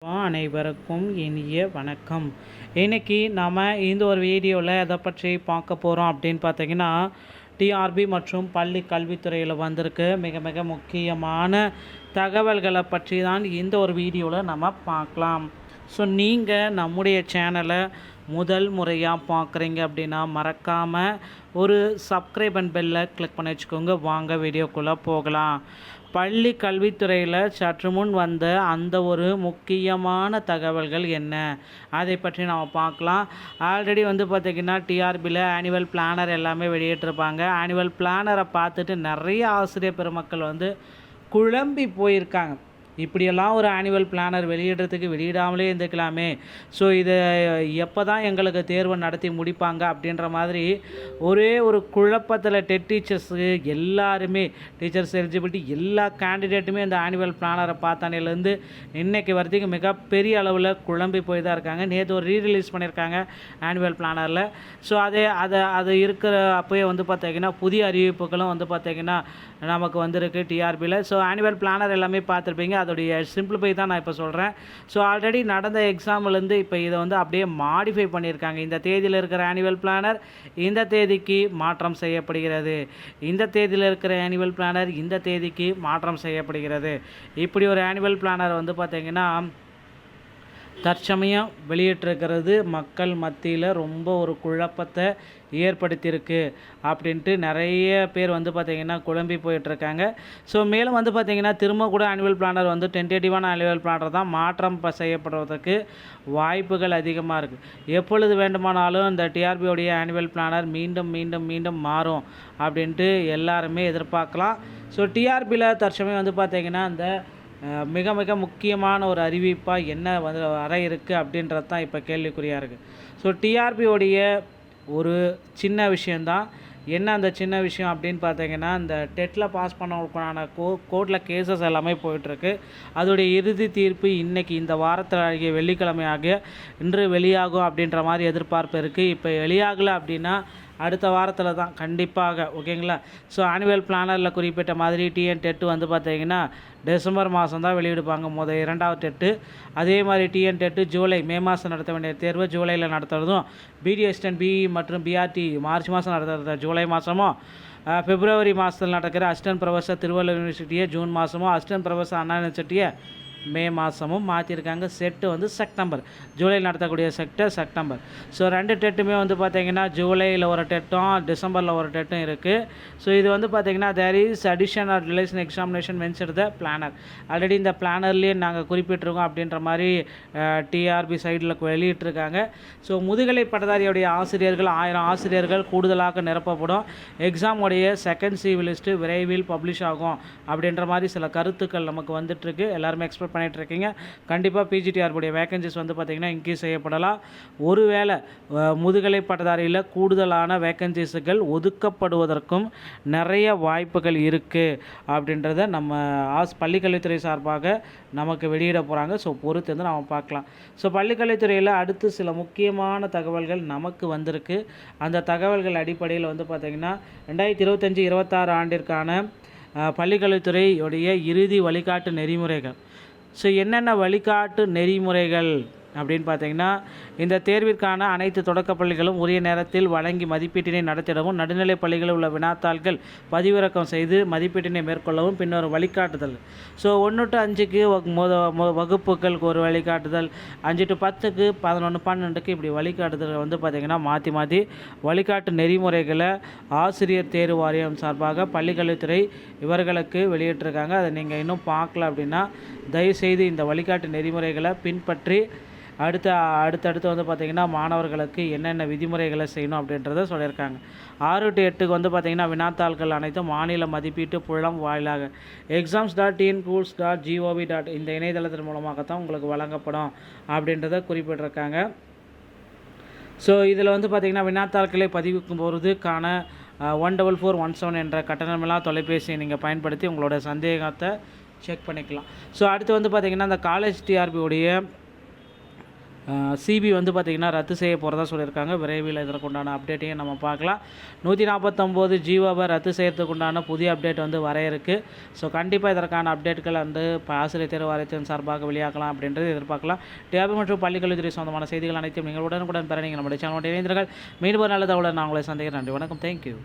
அனைவருக்கும் இனிய வணக்கம். இன்னைக்கு நாம் இந்த ஒரு வீடியோவில் எதை பற்றி பார்க்க போகிறோம் அப்படின்னு பார்த்தீங்கன்னா, டிஆர்பி மற்றும் பள்ளி கல்வித்துறையில் வந்திருக்கு மிக மிக முக்கியமான தகவல்களை பற்றி தான் இந்த ஒரு வீடியோவில் நம்ம பார்க்கலாம். ஸோ நீங்கள் நம்முடைய சேனலை முதல் முறையாக பார்க்குறீங்க அப்படின்னா மறக்காமல் ஒரு சப்ஸ்கிரைப் அண்ட் பெல்லை கிளிக் பண்ணி வச்சுக்கோங்க. வாங்க வீடியோக்குள்ளே போகலாம். பள்ளி கல்வித்துறையில் சற்று முன் வந்த அந்த ஒரு முக்கியமான தகவல்கள் என்ன, அதை பற்றி நாம் பார்க்கலாம். ஆல்ரெடி பார்த்திங்கன்னா டிஆர்பியில் ஆனுவல் பிளானர் எல்லாமே வெளியிட்டிருப்பாங்க. ஆனுவல் பிளானரை பார்த்துட்டு நிறைய ஆசிரியர் பெருமக்கள் குழம்பி போயிருக்காங்க. இப்படியெல்லாம் ஒரு ஆனுவல் பிளானர் வெளியிடுறதுக்கு வெளியிடாமலே இருந்துக்கலாமே, ஸோ இதை எப்போ தான் எங்களுக்கு தேர்வு நடத்தி முடிப்பாங்க அப்படின்ற மாதிரி ஒரே ஒரு குழப்பத்தில் டீச்சர்ஸு எல்லாருமே, டீச்சர்ஸ் எலிஜிபிலிட்டி எல்லா கேண்டிடேட்டுமே இந்த ஆனுவல் பிளானரை பார்த்தானிலேருந்து இன்றைக்கி வரைக்கும் மிகப்பெரிய அளவில் குழம்பி போய் தான் இருக்காங்க. நேற்று ஒரு ரீரிலீஸ் பண்ணியிருக்காங்க ஆனுவல் பிளானரில். ஸோ அது இருக்கிற அப்போயே பார்த்திங்கன்னா புதிய அறிவிப்புகளும் பார்த்திங்கன்னா நமக்கு வந்திருக்கு டிஆர்பியில். ஸோ ஆனுவல் பிளானர் எல்லாமே பார்த்துருப்பீங்க. அதோடைய சிம்பிளிஃபை தான் நான் இப்போ சொல்கிறேன். ஸோ ஆல்ரெடி நடந்த எக்ஸாம்லேருந்து இப்போ இதை அப்படியே மாடிஃபை பண்ணியிருக்காங்க. இந்த தேதியில் இருக்கிற ஆனுவல் பிளானர் இந்த தேதிக்கு மாற்றம் செய்யப்படுகிறது, இந்த தேதியில் இருக்கிற ஆனுவல் பிளானர் இந்த தேதிக்கு மாற்றம் செய்யப்படுகிறது. இப்படி ஒரு ஆனுவல் பிளானர் பார்த்திங்கன்னா தற்சமயம் வெளியிட்டிருக்கிறது மக்கள் மத்தியில் ரொம்ப ஒரு குழப்பத்தை ஏற்படுத்தியிருக்கு அப்படின்ட்டு நிறைய பேர் பார்த்திங்கன்னா குழம்பி போயிட்டுருக்காங்க. ஸோ மேலும் பார்த்திங்கன்னா திரும்ப கூட ஆனுவல் பிளானர் டென்டேட்டிவான ஆனுவல் பிளானர் தான் மாற்றம் செய்யப்படுவதற்கு வாய்ப்புகள் அதிகமாக இருக்குது. எப்பொழுது வேண்டுமானாலும் இந்த டிஆர்பியோடைய ஆனுவல் பிளானர் மீண்டும் மீண்டும் மீண்டும் மாறும் அப்படின்ட்டு எல்லாருமே எதிர்பார்க்கலாம். ஸோ டிஆர்பியில் தற்சமயம் பார்த்திங்கன்னா அந்த மிக மிக முக்கியமான ஒரு அறிவிப்பாக என்ன வர இருக்குது அப்படின்றது தான் இப்போ கேள்விக்குறியாக இருக்குது. ஸோ டிஆர்பியோடைய ஒரு சின்ன விஷயந்தான். என்ன அந்த சின்ன விஷயம் அப்படின்னு பார்த்தீங்கன்னா, இந்த டெட்டில் பாஸ் பண்ணவங்களுக்கான கோர்ட்டில் கேசஸ் எல்லாமே போயிட்டுருக்கு. அதோடைய இறுதி தீர்ப்பு இன்றைக்கி இந்த வாரத்தில் ஆகிய வெள்ளிக்கிழமையாக இன்று வெளியாகும் அப்படின்ற மாதிரி எதிர்பார்ப்பு இருக்குது. இப்போ வெளியாகலை அப்படின்னா அடுத்த வாரத்தில் தான் கண்டிப்பாக, ஓகேங்களா. ஸோ ஆனுவல் பிளானரில் குறிப்பிட்ட மாதிரி டிஎன் டெட்டு பார்த்திங்கன்னா டிசம்பர் மாதம் தான் வெளியிடுப்பாங்க இரண்டாவது டெட்டு. அதே மாதிரி டிஎன் டெட்டு மே மாதம் நடத்த வேண்டிய தேர்வு ஜூலையில் நடத்துறதும், பிடிஎஸ்டன் பிஇ மற்றும் பிஆர்டி மார்ச் மாதம் நடத்துறது ஜூலை மாதமும், பிப்ரவரி மாதத்தில் நடக்கிற அசிஸ்டன்ட் ப்ரொஃபஸர் திருவள்ளூர் யூனிவர்சிட்டியை ஜூன் மாதமும், அசிஸ்டன்ட் ப்ரொஃபஸர் அண்ணா யூனிவர்சிட்டியை மே மாதமும் மாற்றிருக்காங்க. செட்டு செப்டம்பர், ஜூலையில் நடத்தக்கூடிய செப்டம்பர். ஸோ ரெண்டு டெட்டுமே பார்த்திங்கன்னா ஜூலையில் ஒரு டெட்டும் டிசம்பரில் ஒரு டெட்டும் இருக்குது. ஸோ இது பார்த்திங்கன்னா there is addition or relation examination mention the planner. Already இந்த பிளானர்லேயே நாங்கள் குறிப்பிட்டிருக்கோம் அப்படின்ற மாதிரி டிஆர்பி சைடில் வெளியிட்டிருக்காங்க. ஸோ முதுகலை பட்டதாரியுடைய ஆசிரியர்கள் 1000 ஆசிரியர்கள் கூடுதலாக நிரப்பப்படும். எக்ஸாமுடைய செகண்ட் சிவி லிஸ்ட்டு விரைவில் பப்ளிஷ் ஆகும் அப்படின்ற மாதிரி சில கருத்துக்கள் நமக்கு வந்துட்டுருக்கு. எல்லாருமே எக்ஸ்பெக்ட் பண்ணிகிட்ருக்கீங்க. கண்டிப்பாக பிஜிடிஆர்புடைய வேகன்சிஸ் பார்த்திங்கன்னா இன்க்ரீஸ் செய்யப்படலாம். ஒருவேளை முதுகலை பட்டதாரியில் கூடுதலான வேகன்சிஸுகள் ஒதுக்கப்படுவதற்கும் நிறைய வாய்ப்புகள் இருக்குது அப்படின்றத நம்ம பள்ளிக்கல்வித்துறை சார்பாக நமக்கு வெளியிட போகிறாங்க. ஸோ பொறுத்து நம்ம பார்க்கலாம். ஸோ பள்ளிக்கல்வித்துறையில் அடுத்து சில முக்கியமான தகவல்கள் நமக்கு வந்திருக்கு. அந்த தகவல்கள் அடிப்படையில் பார்த்திங்கன்னா 2025-26 ஆண்டிற்கான பள்ளிக்கல்வித்துறையுடைய இறுதி வழிகாட்டு நெறிமுறைகள். ஸோ என்னென்ன வழிகாட்டு நெறிமுறைகள் அப்படின்னு பார்த்தீங்கன்னா, இந்த தேர்விற்கான அனைத்து தொடக்க பள்ளிகளும் உரிய நேரத்தில் வழங்கி மதிப்பீட்டினை நடத்திடவும், நடுநிலை பள்ளிகளில் உள்ள வினாத்தாள்கள் பதிவிறக்கம் செய்து மதிப்பீட்டினை மேற்கொள்ளவும் பின்னர் வழிகாட்டுதல். ஸோ 1 to 5க்கு வகுப்புகளுக்கு ஒரு வழிகாட்டுதல், 5 to 10க்கு 11, 12க்கு இப்படி வழிகாட்டுதல் பார்த்திங்கன்னா மாற்றி வழிகாட்டு நெறிமுறைகளை ஆசிரியர் தேர்வு வாரியம் சார்பாக பள்ளிக்கல்வித்துறை இவர்களுக்கு வெளியிட்டிருக்காங்க. அதை நீங்கள் இன்னும் பார்க்கல அப்படின்னா தயவுசெய்து இந்த வழிகாட்டு நெறிமுறைகளை பின்பற்றி அடுத்தடுத்து பார்த்திங்கன்னா மாணவர்களுக்கு என்னென்ன விதிமுறைகளை செய்யணும் அப்படின்றத சொல்லியிருக்காங்க. 6 to 8க்கு பார்த்திங்கன்னா வினாத்தாள்கள் அனைத்தும் மாநில மதிப்பீட்டு புலம் வாயிலாக exams.tnschools.gov. இந்த இணையதளத்தின் மூலமாகத்தான் உங்களுக்கு வழங்கப்படும் அப்படின்றத குறிப்பிட்டிருக்காங்க. ஸோ இதில் பார்த்திங்கன்னா வினாத்தாள்களை பதிவிக்கும் போகிறதுக்கான 14417 என்ற கட்டணமில்லா தொலைபேசியை நீங்கள் பயன்படுத்தி உங்களோட சந்தேகத்தை செக் பண்ணிக்கலாம். ஸோ அடுத்து பார்த்திங்கன்னா இந்த காலேஜ் டிஆர்பியுடைய சிபி வந்து பார்த்திங்கன்னா ரத்து செய்ய போகிறதா சொல்லியிருக்காங்க. விரைவில் இதற்கு உண்டான அப்டேட்டையும் நம்ம பார்க்கலாம். 149 ஜியோவை ரத்து செய்யறதுக்கு உண்டான புதிய அப்டேட் வந்து வர இருக்குது. ஸோ கண்டிப்பாக இதற்கான அப்டேட்டுகள் வந்து ஆசிரியர் தேர்வு வாரியத்தின் சார்பாக வெளியாகலாம் அப்படின்றது எதிர்பார்க்கலாம். டிஆர்பி மற்றும் பள்ளிக்கல்வித்துறை சொந்தமான செய்திகள் அனைத்தையும் நீங்கள் உடனுக்குடன் பெற நீங்கள் நம்முடைய சேனலோட இணைந்தீர்கள். மீண்டும் ஒரு நல்ல தகவலை நான் உங்களை சந்திக்கிறேன். நன்றி, வணக்கம், தேங்க்யூ.